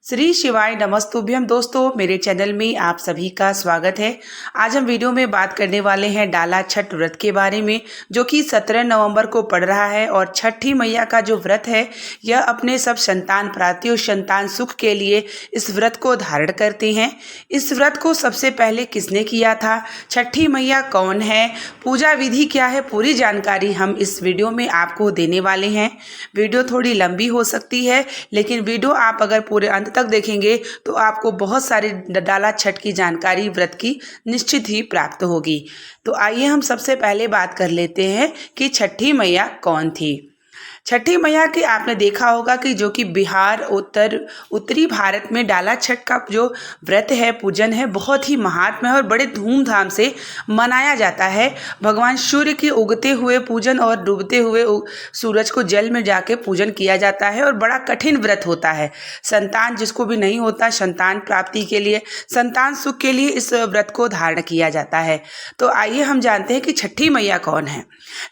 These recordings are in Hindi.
श्री शिवाय नमस्तुभ्यम। दोस्तों, मेरे चैनल में आप सभी का स्वागत है। आज हम वीडियो में बात करने वाले हैं डाला छठ व्रत के बारे में, जो कि 17 नवंबर को पड़ रहा है। और छठी मैया का जो व्रत है, यह अपने सब संतान प्राप्ति और संतान सुख के लिए इस व्रत को धारण करते हैं। इस व्रत को सबसे पहले किसने किया था, छठी मैया कौन है, पूजा विधि क्या है, पूरी जानकारी हम इस वीडियो में आपको देने वाले हैं। वीडियो थोड़ी लंबी हो सकती है, लेकिन वीडियो आप अगर पूरे अंत तक देखेंगे तो आपको बहुत सारी डाला छठ की जानकारी व्रत की निश्चित ही प्राप्त होगी। तो आइए हम सबसे पहले बात कर लेते हैं कि छठी मैया कौन थी। छठी मैया के आपने देखा होगा कि जो कि बिहार उत्तरी भारत में डाला छठ का जो व्रत है, पूजन है, बहुत ही महात्म है और बड़े धूमधाम से मनाया जाता है। भगवान सूर्य के उगते हुए पूजन और डूबते हुए सूरज को जल में जाके पूजन किया जाता है और बड़ा कठिन व्रत होता है। संतान जिसको भी नहीं होता, संतान प्राप्ति के लिए, संतान सुख के लिए इस व्रत को धारण किया जाता है। तो आइए हम जानते हैं कि छठी मैया कौन है।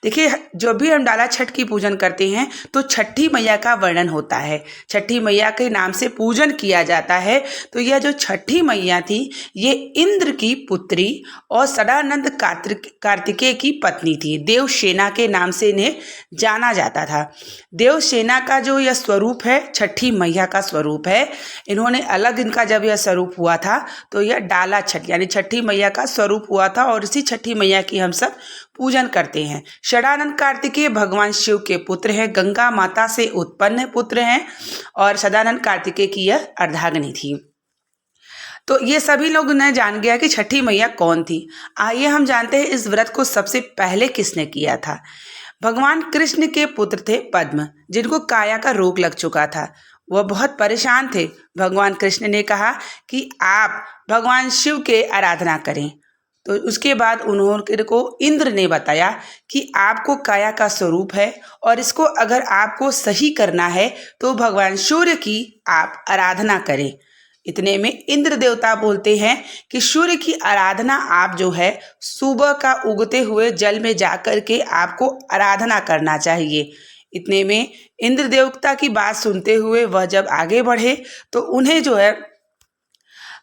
देखिए, जो भी हम डाला छठ की पूजन करते हैं तो छठी मैया का वर्णन होता है, छठी मैया के नाम से पूजन किया जाता है। तो यह जो छठी मैया थी, ये इंद्र की पुत्री और सदानंद कार्तिकेय की पत्नी थी। देवसेना के नाम से इन्हें जाना जाता था। देवसेना का जो यह स्वरूप है, छठी मैया का स्वरूप है। इन्होंने अलग, इनका जब यह स्वरूप हुआ था तो यह डाला छठ यानी छठी मैया का स्वरूप हुआ था और इसी छठी मैया की हम सब पूजन करते हैं। सदानंद कार्तिकेय भगवान शिव के पुत्र हैं, गंगा माता से उत्पन्न पुत्र हैं और सदानंद कार्तिकेय की यह अर्धांगिनी थी। तो ये सभी लोग ने जान गया कि छठी मैया कौन थी। आइए हम जानते हैं इस व्रत को सबसे पहले किसने किया था। भगवान कृष्ण के पुत्र थे पद्म, जिनको काया का रोग लग चुका था। वह बहुत परेशान थे। भगवान कृष्ण ने कहा कि आप भगवान शिव के आराधना करें। तो उसके बाद उन्होंने को इंद्र ने बताया कि आपको काया का स्वरूप है और इसको अगर आपको सही करना है तो भगवान सूर्य की आप आराधना करें। इतने में इंद्र देवता बोलते हैं कि सूर्य की आराधना आप जो है सुबह का उगते हुए जल में जाकर के आपको आराधना करना चाहिए। इतने में इंद्र देवता की बात सुनते हुए वह जब आगे बढ़े तो उन्हें जो है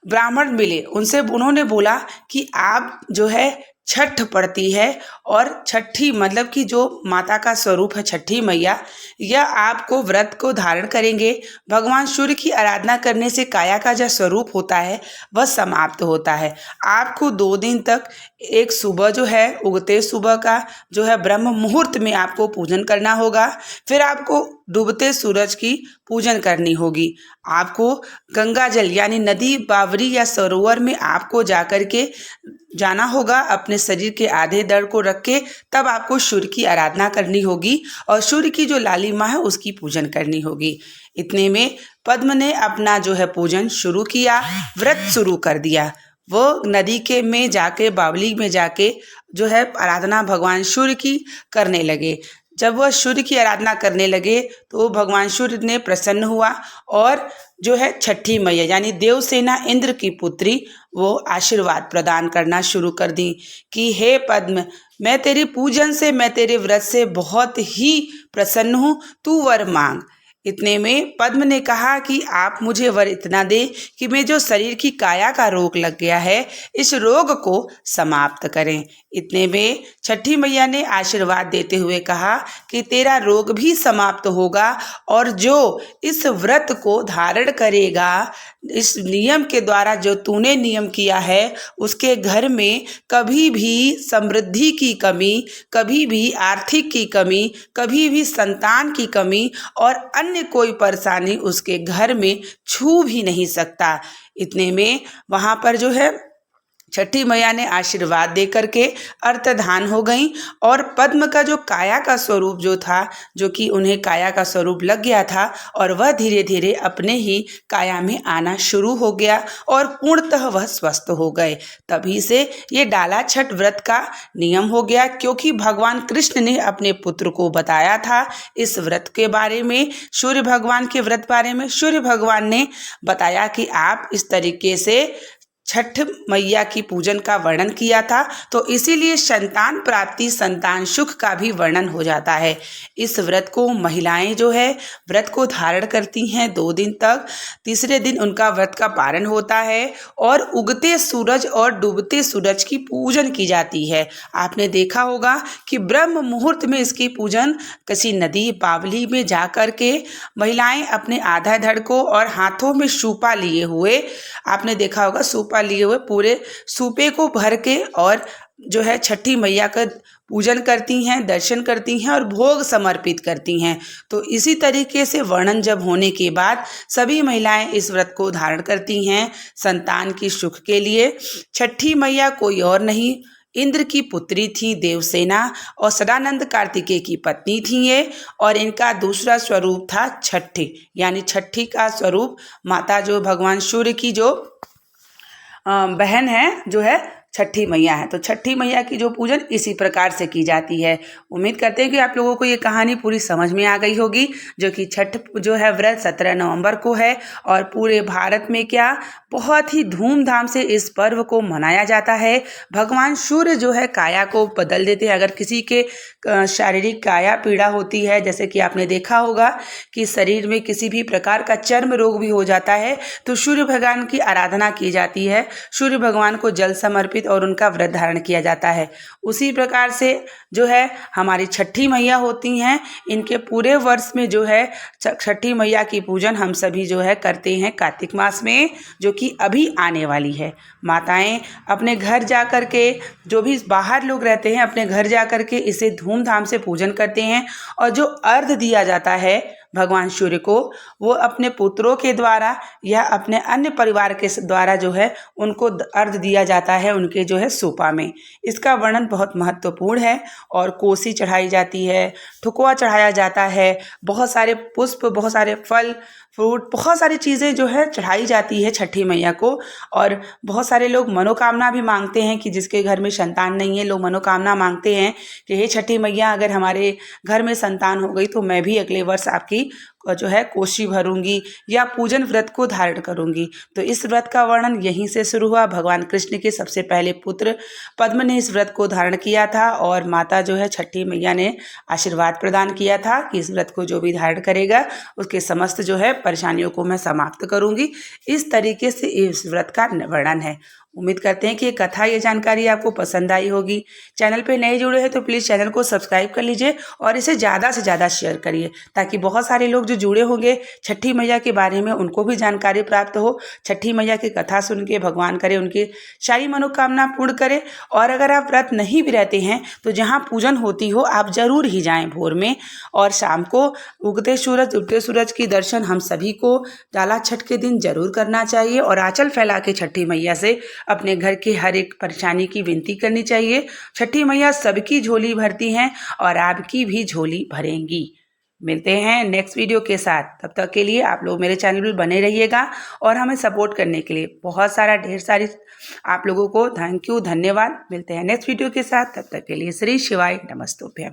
ब्राह्मण मिले। उनसे उन्होंने बोला कि आप जो है छठ पड़ती है और छठी मतलब कि जो माता का स्वरूप है छठी मैया, यह आपको व्रत को धारण करेंगे। भगवान सूर्य की आराधना करने से काया का जो स्वरूप होता है वह समाप्त होता है। आपको 2 दिन तक, एक सुबह जो है उगते सुबह का जो है ब्रह्म मुहूर्त में आपको पूजन करना होगा, फिर आपको डूबते सूरज की पूजन करनी होगी। आपको गंगा जल यानी नदी, बावरी या सरोवर में आपको जाकर के जाना होगा, अपने शरीर के आधे दड़ को रख के, तब आपको सूर्य की आराधना करनी होगी और सूर्य की जो लालिमा है उसकी पूजन करनी होगी। इतने में पद्म ने अपना जो है पूजन शुरू किया, व्रत शुरू कर दिया। वो नदी के में जाके, बावली में जाके जो है आराधना भगवान सूर्य की करने लगे। जब वह सूर्य की आराधना करने लगे तो भगवान सूर्य ने प्रसन्न हुआ और जो है छठी मैया यानी देवसेना इंद्र की पुत्री, वो आशीर्वाद प्रदान करना शुरू कर दी कि हे पद्म, मैं तेरी पूजन से, मैं तेरे व्रत से बहुत ही प्रसन्न हूँ, तू वर मांग। इतने में पद्म ने कहा कि आप मुझे वर इतना दे कि मैं जो शरीर की काया का रोग लग गया है, इस रोग को समाप्त करें। इतने में छठी मैया ने आशीर्वाद देते हुए कहा कि तेरा रोग भी समाप्त होगा और जो इस व्रत को धारण करेगा, इस नियम के द्वारा जो तूने नियम किया है, उसके घर में कभी भी समृद्धि की कमी, कभी भी आर्थिक की कमी, कभी भी संतान की कमी और अन्य कोई परेशानी उसके घर में छू भी नहीं सकता। इतने में वहाँ पर जो है छठी मैया ने आशीर्वाद दे करके अर्तधान हो गई और पद्म का जो काया का स्वरूप जो था, जो कि उन्हें काया का स्वरूप लग गया था और वह धीरे धीरे अपने ही काया में आना शुरू हो गया और पूर्णतः वह स्वस्थ हो गए। तभी से ये डाला छठ व्रत का नियम हो गया, क्योंकि भगवान कृष्ण ने अपने पुत्र को बताया था इस व्रत के बारे में, सूर्य भगवान के व्रत बारे में। सूर्य भगवान ने बताया कि आप इस तरीके से छठ मैया की पूजन का वर्णन किया था, तो इसीलिए संतान प्राप्ति, संतान सुख का भी वर्णन हो जाता है। इस व्रत को महिलाएं जो है व्रत को धारण करती हैं 2 दिन तक। तीसरे दिन उनका व्रत का पारण होता है और उगते सूरज और डूबते सूरज की पूजन की जाती है। आपने देखा होगा कि ब्रह्म मुहूर्त में इसकी पूजन किसी नदी बावली में जा कर के महिलाएं अपने आधा धड़ को और हाथों में सूपा लिए हुए, आपने देखा होगा सूपा लिए हुए पूरे सूपे को भर के और जो है छठी मैया का पूजन करती हैं, दर्शन करती हैं और भोग समर्पित करती हैं। तो इसी तरीके से वर्णन जब होने के बाद सभी महिलाएं इस व्रत को धारण करती हैं संतान की सुख के लिए। छठी मैया कोई और नहीं, इंद्र की पुत्री थी देवसेना और सदानंद कार्तिकेय की पत्नी थी ये, और इनका दूसरा स्वरूप था छठी, यानी छठी का स्वरूप माता जो भगवान सूर्य की जो बहन है जो है छठी मैया है। तो छठी मैया की जो पूजन इसी प्रकार से की जाती है। उम्मीद करते हैं कि आप लोगों को ये कहानी पूरी समझ में आ गई होगी, जो कि छठ जो है व्रत 17 नवंबर को है और पूरे भारत में क्या बहुत ही धूमधाम से इस पर्व को मनाया जाता है। भगवान सूर्य जो है काया को बदल देते हैं। अगर किसी के शारीरिक काया पीड़ा होती है, जैसे कि आपने देखा होगा कि शरीर में किसी भी प्रकार का चर्म रोग भी हो जाता है, तो सूर्य भगवान की आराधना की जाती है। सूर्य भगवान को जल समर्पित और उनका व्रत धारण किया जाता है। उसी प्रकार से जो है हमारी छठी मैया होती हैं, इनके पूरे वर्ष में जो है छठी मैया की पूजन हम सभी जो है करते हैं कार्तिक मास में, जो कि अभी आने वाली है। माताएं अपने घर जा कर के, जो भी बाहर लोग रहते हैं अपने घर जा कर के इसे धूमधाम से पूजन करते हैं, और जो अर्घ दिया जाता है भगवान सूर्य को, वो अपने पुत्रों के द्वारा या अपने अन्य परिवार के द्वारा जो है उनको अर्घ दिया जाता है उनके जो है सूपा में। इसका वर्णन बहुत महत्वपूर्ण है। और कोसी चढ़ाई जाती है, ठुकुआ चढ़ाया जाता है, बहुत सारे पुष्प, बहुत सारे फल फ्रूट, बहुत सारी चीज़ें जो है चढ़ाई जाती है छठी मैया को। और बहुत सारे लोग मनोकामना भी मांगते हैं कि जिसके घर में संतान नहीं है, लोग मनोकामना मांगते हैं कि हे छठी मैया, अगर हमारे घर में संतान हो गई तो मैं भी अगले वर्ष आपकी जो है कोशी भरूंगी या पूजन व्रत को धारण करूंगी। तो इस व्रत का वर्णन यहीं से शुरू हुआ। भगवान कृष्ण के सबसे पहले पुत्र पद्म ने इस व्रत को धारण किया था और माता जो है छठी मैया ने आशीर्वाद प्रदान किया था कि इस व्रत को जो भी धारण करेगा उसके समस्त जो है परेशानियों को मैं समाप्त करूंगी। इस तरीके से इस व्रत का वर्णन है। उम्मीद करते हैं कि ये कथा, ये जानकारी आपको पसंद आई होगी। चैनल पे नए जुड़े हैं तो प्लीज़ चैनल को सब्सक्राइब कर लीजिए और इसे ज़्यादा से ज़्यादा शेयर करिए, ताकि बहुत सारे लोग जो जुड़े होंगे छठी मैया के बारे में उनको भी जानकारी प्राप्त हो। छठी मैया की कथा सुन के भगवान करे उनकी सारी मनोकामना पूर्ण करे। और अगर आप व्रत नहीं भी रहते हैं तो जहाँ पूजन होती हो आप ज़रूर ही जाएँ भोर में, और शाम को उगते सूरज उगते सूरज की दर्शन हम सभी को डाला छठ के दिन जरूर करना चाहिए। और आंचल फैला के छठी मैया से अपने घर की हर एक परेशानी की विनती करनी चाहिए। छठी मैया सबकी झोली भरती हैं और आपकी भी झोली भरेंगी। मिलते हैं नेक्स्ट वीडियो के साथ। तब तक के लिए आप लोग मेरे चैनल पर बने रहिएगा और हमें सपोर्ट करने के लिए बहुत सारा ढेर सारी आप लोगों को थैंक यू, धन्यवाद। मिलते हैं नेक्स्ट वीडियो के साथ। तब तक के लिए श्री शिवाय नमस्तुभ्यम।